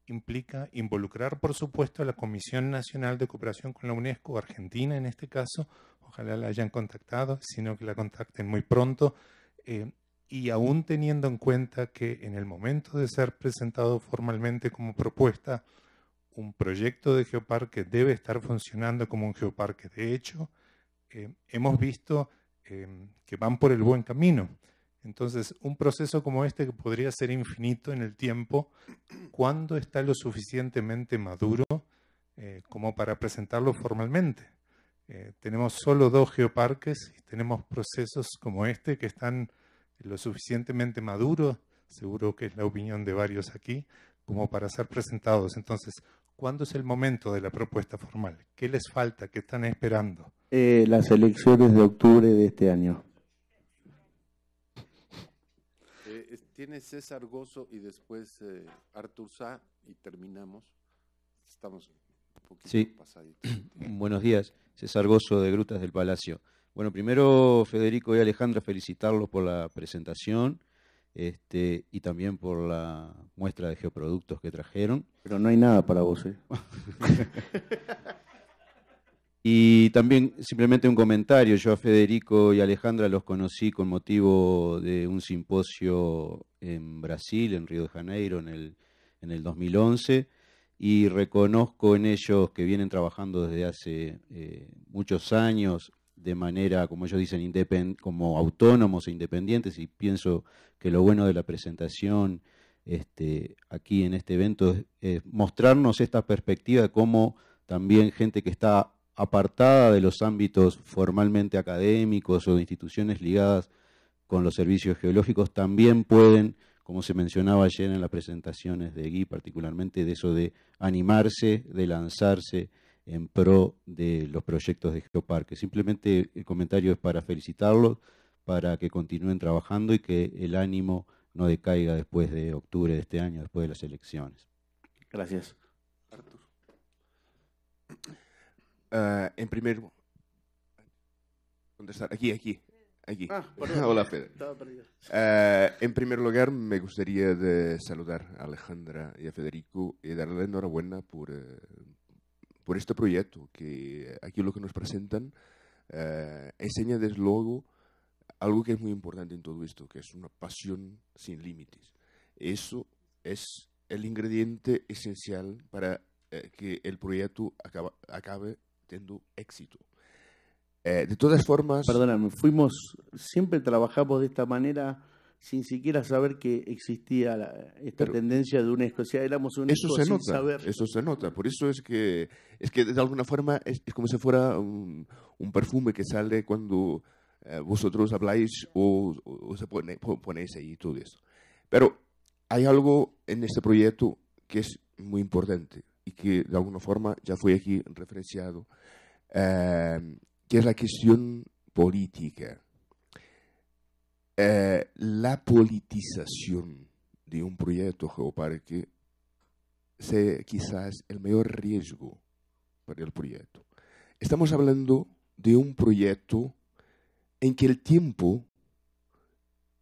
implica involucrar, por supuesto, a la Comisión Nacional de Cooperación con la UNESCO, Argentina en este caso, ojalá la hayan contactado, sino que la contacten muy pronto, y aún teniendo en cuenta que en el momento de ser presentado formalmente como propuesta, un proyecto de geoparque debe estar funcionando como un geoparque. De hecho, hemos visto que van por el buen camino. Entonces, un proceso como este que podría ser infinito en el tiempo, ¿cuándo está lo suficientemente maduro como para presentarlo formalmente? Tenemos solo 2 geoparques y tenemos procesos como este que están lo suficientemente maduros, seguro que es la opinión de varios aquí, como para ser presentados. Entonces, ¿cuándo es el momento de la propuesta formal? ¿Qué les falta? ¿Qué están esperando? Las elecciones de octubre de este año. Tiene César Gozo y después Artur Sá y terminamos. Estamos un poquito pasaditos. Buenos días, César Gozo de Grutas del Palacio. Bueno, primero Federico y Alejandra, felicitarlos por la presentación y también por la muestra de geoproductos que trajeron. Pero no hay nada para vos, ¿eh? Y también simplemente un comentario. Yo a Federico y Alejandra los conocí con motivo de un simposio en Brasil, en Río de Janeiro, en el 2011, y reconozco en ellos que vienen trabajando desde hace muchos años de manera, como ellos dicen, como autónomos e independientes, y pienso que lo bueno de la presentación aquí en este evento es mostrarnos esta perspectiva de cómo también gente que está apartada de los ámbitos formalmente académicos o de instituciones ligadas con los servicios geológicos también pueden, como se mencionaba ayer en las presentaciones de Gui, particularmente de eso de animarse, de lanzarse en pro de los proyectos de Geoparque. Simplemente el comentario es para felicitarlos, para que continúen trabajando y que el ánimo no decaiga después de octubre de este año, después de las elecciones. Gracias. Artur. En primer... ¿Dónde está? Aquí. Perdón. Hola, Fede. Estaba perdido. En primer lugar, me gustaría de saludar a Alejandra y a Federico y darle enhorabuena por este proyecto, que aquí lo que nos presentan enseña desde luego algo que es muy importante en todo esto, que es una pasión sin límites. Eso es el ingrediente esencial para que el proyecto acabe teniendo éxito. De todas formas... Perdóname, siempre trabajamos de esta manera sin siquiera saber que existía esta tendencia de UNESCO. O sea, éramos UNESCO sin saber. Eso se nota. Por eso es que de alguna forma es como si fuera un perfume que sale cuando vosotros habláis o se ponéis ahí todo eso. Pero hay algo en este proyecto que es muy importante y que de alguna forma ya fue aquí referenciado, que es la cuestión política. La politización de un proyecto geoparque es quizás el mayor riesgo para el proyecto. Estamos hablando de un proyecto en que el tiempo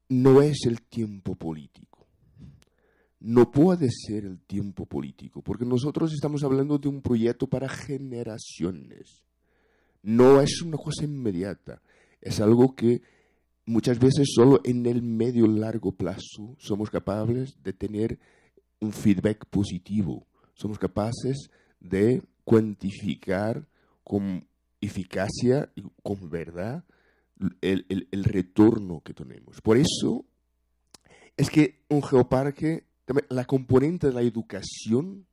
no es el tiempo político. No puede ser el tiempo político, porque nosotros estamos hablando de un proyecto para generaciones. No es una cosa inmediata, es algo que muchas veces solo en el medio largo plazo somos capaces de tener un feedback positivo. Somos capaces de cuantificar con eficacia y con verdad el retorno que tenemos. Por eso es que un geoparque, la componente de la educación,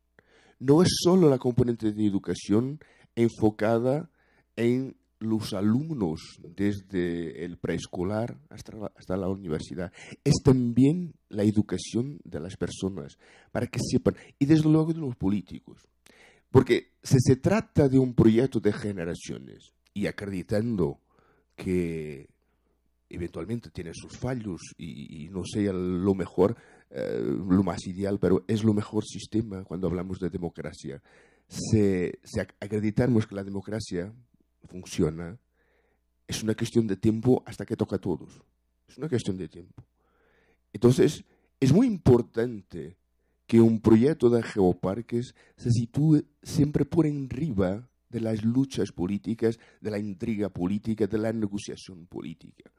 no es solo la componente de educación enfocada en los alumnos desde el preescolar hasta la universidad. Es también la educación de las personas, para que sepan, y desde luego de los políticos. Porque si se trata de un proyecto de generaciones, y acreditando que eventualmente tiene sus fallos y no sea lo mejor, lo más ideal, pero es lo mejor sistema cuando hablamos de democracia. Si acreditamos que la democracia funciona, es una cuestión de tiempo hasta que toca a todos. Es una cuestión de tiempo. Entonces, es muy importante que un proyecto de geoparques se sitúe siempre por arriba de las luchas políticas, de la intriga política, de la negociación política.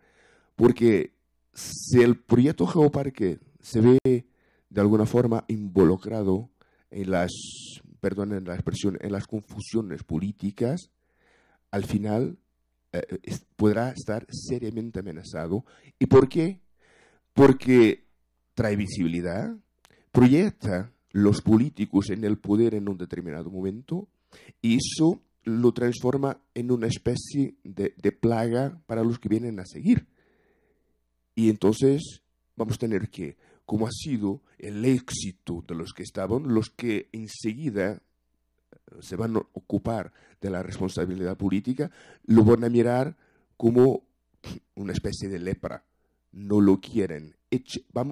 Porque si el proyecto geoparque se ve de alguna forma involucrado en las confusiones políticas, al final podrá estar seriamente amenazado. ¿Y por qué? Porque trae visibilidad, proyecta los políticos en el poder en un determinado momento y eso lo transforma en una especie de plaga para los que vienen a seguir. Y entonces vamos a tener que, como ha sido el éxito de los que estaban, los que enseguida se van a ocupar de la responsabilidad política, lo van a mirar como una especie de lepra. No lo quieren.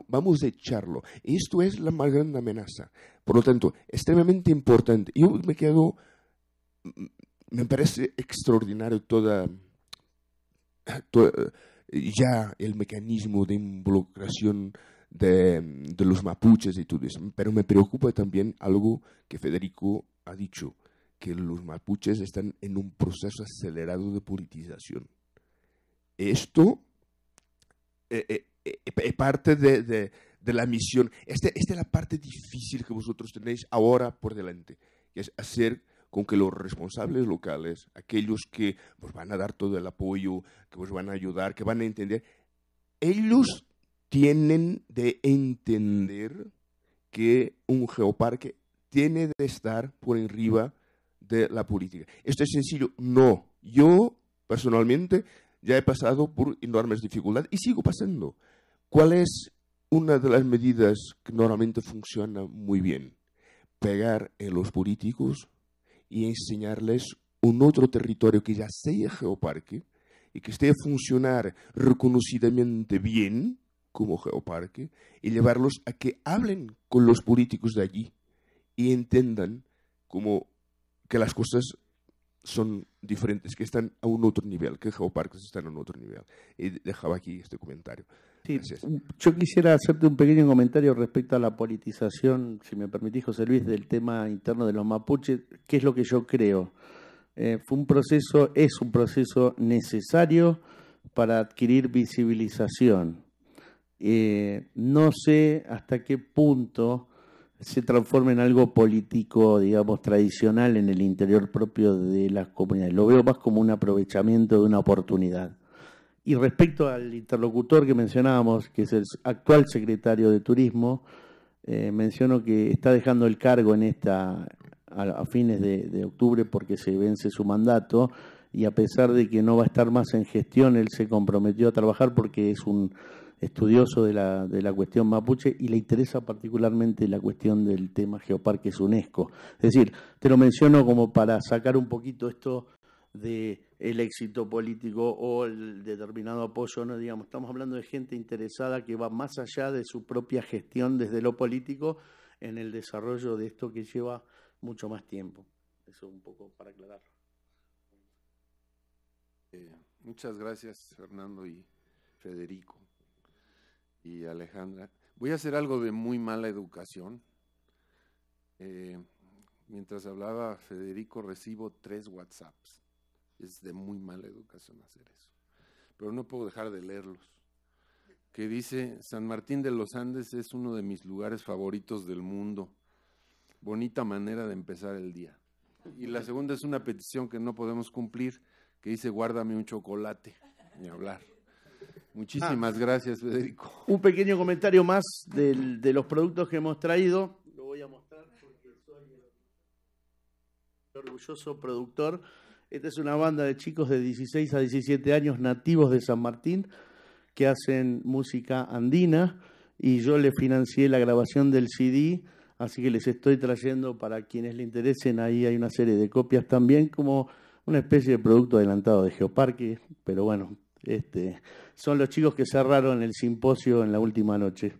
vamos a echarlo. Esto es la más grande amenaza. Por lo tanto, extremadamente importante. Yo me parece extraordinario ya el mecanismo de involucración de los mapuches y todo eso. Pero me preocupa también algo que Federico ha dicho, que los mapuches están en un proceso acelerado de politización. Esto es parte de la misión. Esta es la parte difícil que vosotros tenéis ahora por delante, que es hacer con que los responsables locales, aquellos que os van a dar todo el apoyo, que os van a ayudar, que van a entender, ellos tienen de entender que un geoparque tiene de estar por encima de la política. ¿Esto es sencillo? No. Yo, personalmente, ya he pasado por enormes dificultades y sigo pasando. ¿Cuál es una de las medidas que normalmente funciona muy bien? Pegar en los políticos y enseñarles un otro territorio que ya sea geoparque y que esté a funcionar reconocidamente bien como geoparque y llevarlos a que hablen con los políticos de allí y entiendan que las cosas son diferentes, que están a un otro nivel, que geoparques están a un otro nivel. Y dejaba aquí este comentario. Sí, gracias. Yo quisiera hacerte un pequeño comentario respecto a la politización, si me permitís, José Luis, del tema interno de los mapuches, qué es lo que yo creo. Es un proceso necesario para adquirir visibilización. No sé hasta qué punto se transforma en algo político, digamos, tradicional en el interior propio de las comunidades. Lo veo más como un aprovechamiento de una oportunidad. Y respecto al interlocutor que mencionábamos, que es el actual secretario de Turismo, menciono que está dejando el cargo a fines de octubre porque se vence su mandato, y a pesar de que no va a estar más en gestión, él se comprometió a trabajar porque es un estudioso de la cuestión mapuche y le interesa particularmente la cuestión del tema Geoparques UNESCO. Es decir, te lo menciono como para sacar un poquito esto de el éxito político o el determinado apoyo, no, digamos, estamos hablando de gente interesada que va más allá de su propia gestión desde lo político en el desarrollo de esto que lleva mucho más tiempo. Eso un poco para aclararlo. Muchas gracias, Fernando y Federico y Alejandra. Voy a hacer algo de muy mala educación. Mientras hablaba Federico, recibo 3 WhatsApps. Es de muy mala educación hacer eso. Pero no puedo dejar de leerlos. Que dice: San Martín de los Andes es uno de mis lugares favoritos del mundo. Bonita manera de empezar el día. Y la segunda es una petición que no podemos cumplir, que dice: guárdame un chocolate. Ni hablar. Muchísimas gracias, Federico. Un pequeño comentario más de los productos que hemos traído. Lo voy a mostrar porque soy el orgulloso productor. Esta es una banda de chicos de 16 a 17 años nativos de San Martín que hacen música andina y yo les financié la grabación del CD, así que les estoy trayendo para quienes les interesen. Ahí hay una serie de copias también como una especie de producto adelantado de Geoparque, pero bueno, son los chicos que cerraron el simposio en la última noche.